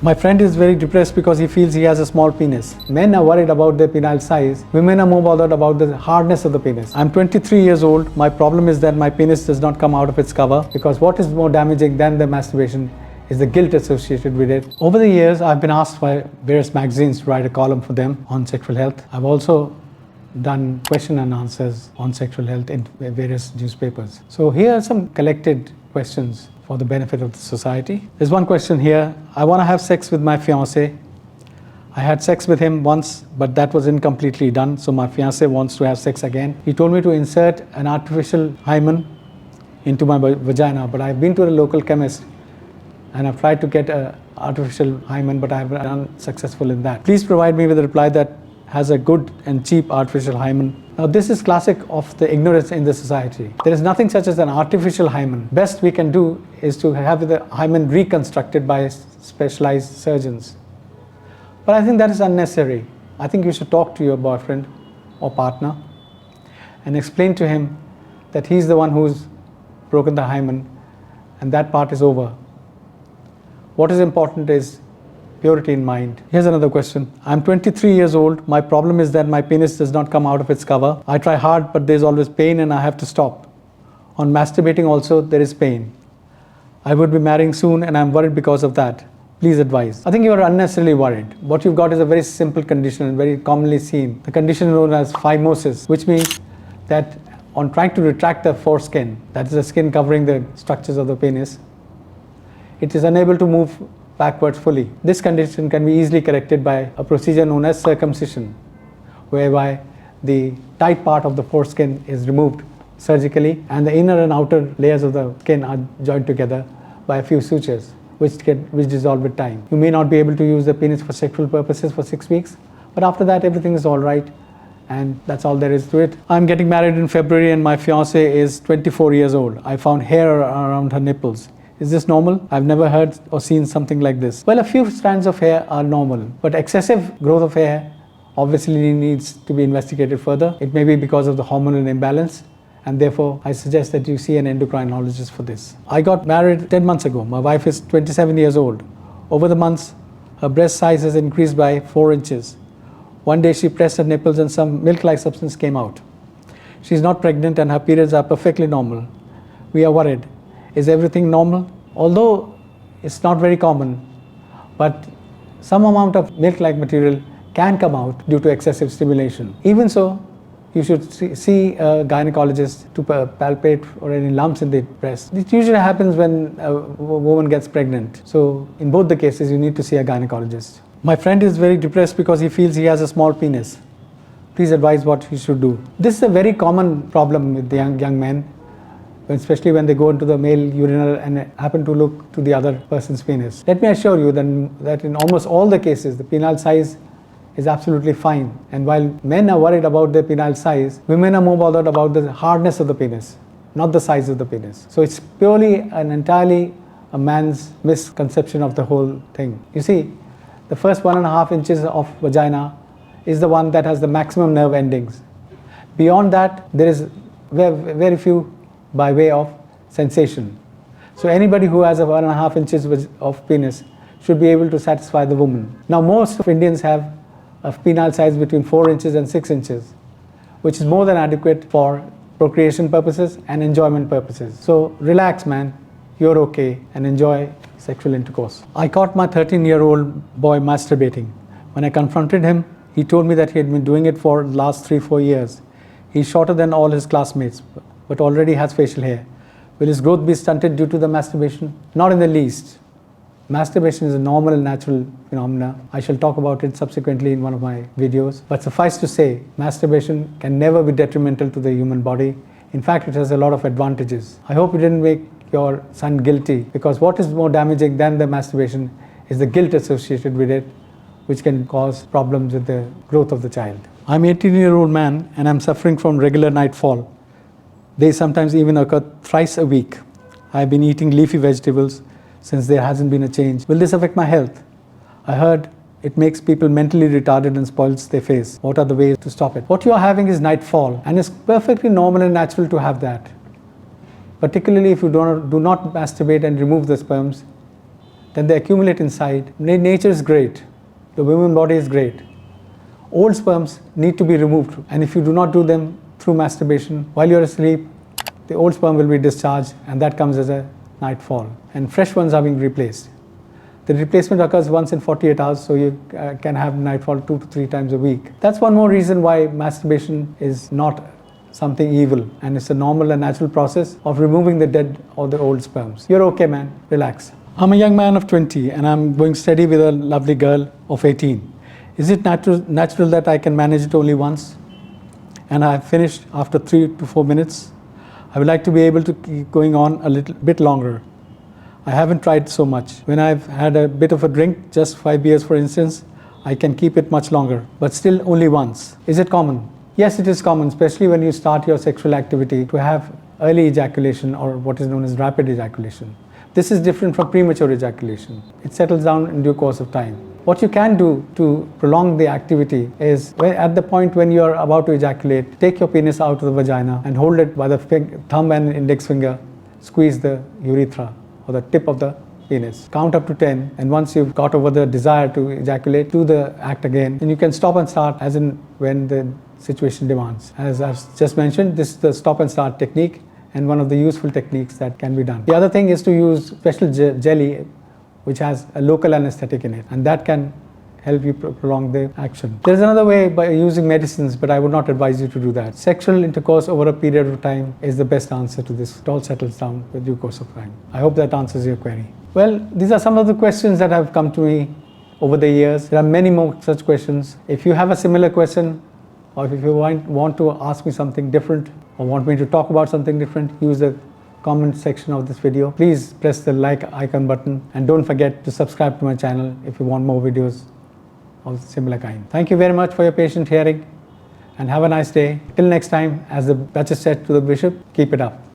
My friend is very depressed because he feels he has a small penis. Men are worried about their penile size. Women are more bothered about the hardness of the penis. I'm 23 years old. My problem is that my penis does not come out of its cover, because what is more damaging than the masturbation is the guilt associated with it. Over the years, I've been asked by various magazines to write a column for them on sexual health. I've also done question and answers on sexual health in various newspapers. So here are some collected questions for the benefit of the society. There's one question here. I want to have sex with my fiancé. I had sex with him once, but that was incompletely done, so my fiancé wants to have sex again. He told me to insert an artificial hymen into my vagina, but I've been to a local chemist and I've tried to get an artificial hymen, but I've been unsuccessful in that. Please provide me with a reply that has a good and cheap artificial hymen. Now this is classic of the ignorance in the society. There is nothing such as an artificial hymen. Best we can do is to have the hymen reconstructed by specialized surgeons. But I think that is unnecessary. I think you should talk to your boyfriend or partner and explain to him that he's the one who's broken the hymen and that part is over. What is important is purity in mind. Here's another question. I'm 23 years old. My problem is that my penis does not come out of its cover. I try hard, but there's always pain and I have to stop. On masturbating also, there is pain. I would be marrying soon and I'm worried because of that. Please advise. I think you are unnecessarily worried. What you've got is a very simple condition and very commonly seen. The condition known as phimosis, which means that on trying to retract the foreskin, that is the skin covering the structures of the penis, it is unable to move backwards fully. This condition can be easily corrected by a procedure known as circumcision, whereby the tight part of the foreskin is removed surgically and the inner and outer layers of the skin are joined together by a few sutures, which dissolve with time. You may not be able to use the penis for sexual purposes for 6 weeks, but after that everything is all right, and that's all there is to it. I'm getting married in February and my fiancée is 24 years old. I found hair around her nipples. Is this normal? I've never heard or seen something like this. Well, a few strands of hair are normal, but excessive growth of hair obviously needs to be investigated further. It may be because of the hormonal imbalance, and therefore I suggest that you see an endocrinologist for this. I got married 10 months ago. My wife is 27 years old. Over the months, her breast size has increased by 4 inches. One day she pressed her nipples and some milk-like substance came out. She's not pregnant and her periods are perfectly normal. We are worried. Is everything normal? Although it's not very common, but some amount of milk-like material can come out due to excessive stimulation. Even so, you should see a gynecologist to palpate for any lumps in the breast. It usually happens when a woman gets pregnant. So in both the cases, you need to see a gynecologist. My friend is very depressed because he feels he has a small penis. Please advise what he should do. This is a very common problem with the young men, especially when they go into the male urinal and happen to look to the other person's penis. Let me assure you that in almost all the cases, the penile size is absolutely fine. And while men are worried about their penile size, women are more bothered about the hardness of the penis, not the size of the penis. So it's purely and entirely a man's misconception of the whole thing. You see, the first 1.5 inches of vagina is the one that has the maximum nerve endings. Beyond that, there is very few by way of sensation. So anybody who has a 1.5 inches of penis should be able to satisfy the woman. Now most of Indians have a penile size between 4 inches and 6 inches, which is more than adequate for procreation purposes and enjoyment purposes. So relax, man, you're okay, and enjoy sexual intercourse. I caught my 13-year-old boy masturbating. When I confronted him, he told me that he had been doing it for the last 3-4 years. He's shorter than all his classmates, but already has facial hair. Will his growth be stunted due to the masturbation? Not in the least. Masturbation is a normal and natural phenomena. I shall talk about it subsequently in one of my videos. But suffice to say, masturbation can never be detrimental to the human body. In fact, it has a lot of advantages. I hope you didn't make your son guilty, because what is more damaging than the masturbation is the guilt associated with it, which can cause problems with the growth of the child. I'm an 18-year-old man and I'm suffering from regular nightfall. They sometimes even occur thrice a week. I've been eating leafy vegetables since there hasn't been a change. Will this affect my health? I heard it makes people mentally retarded and spoils their face. What are the ways to stop it? What you are having is nightfall, and it's perfectly normal and natural to have that. Particularly if you do not masturbate and remove the sperms, then they accumulate inside. Nature is great. The human body is great. Old sperms need to be removed, and if you do not do them through masturbation while you're asleep, the old sperm will be discharged, and that comes as a nightfall, and fresh ones are being replaced. The replacement occurs once in 48 hours, so you can have nightfall 2 to 3 times a week. That's one more reason why masturbation is not something evil, and it's a normal and natural process of removing the dead or the old sperms. You're okay, man. Relax. I'm a young man of 20 and I'm going steady with a lovely girl of 18. Is it natural that I can manage it only once and I've finished after 3 to 4 minutes? I would like to be able to keep going on a little bit longer. I haven't tried so much. When I've had a bit of a drink, just 5 beers for instance, I can keep it much longer, but still only once. Is it common? Yes, it is common, especially when you start your sexual activity, to have early ejaculation or what is known as rapid ejaculation. This is different from premature ejaculation. It settles down in due course of time. What you can do to prolong the activity is, at the point when you are about to ejaculate, take your penis out of the vagina and hold it by the thumb and index finger, squeeze the urethra or the tip of the penis. Count up to 10, and once you've got over the desire to ejaculate, do the act again, and you can stop and start as in when the situation demands. As I've just mentioned, this is the stop and start technique and one of the useful techniques that can be done. The other thing is to use special jelly which has a local anesthetic in it, and that can help you prolong the action. There's another way by using medicines, but I would not advise you to do that. Sexual intercourse over a period of time is the best answer to this. It all settles down with due course of time. I hope that answers your query. Well, these are some of the questions that have come to me over the years. There are many more such questions. If you have a similar question, or if you want to ask me something different, or want me to talk about something different, use the comment section of this video. Please press the like icon button, and don't forget to subscribe to my channel if you want more videos of similar kind. Thank you very much for your patient hearing, and have a nice day. Till next time, as the Duchess said to the bishop, keep it up.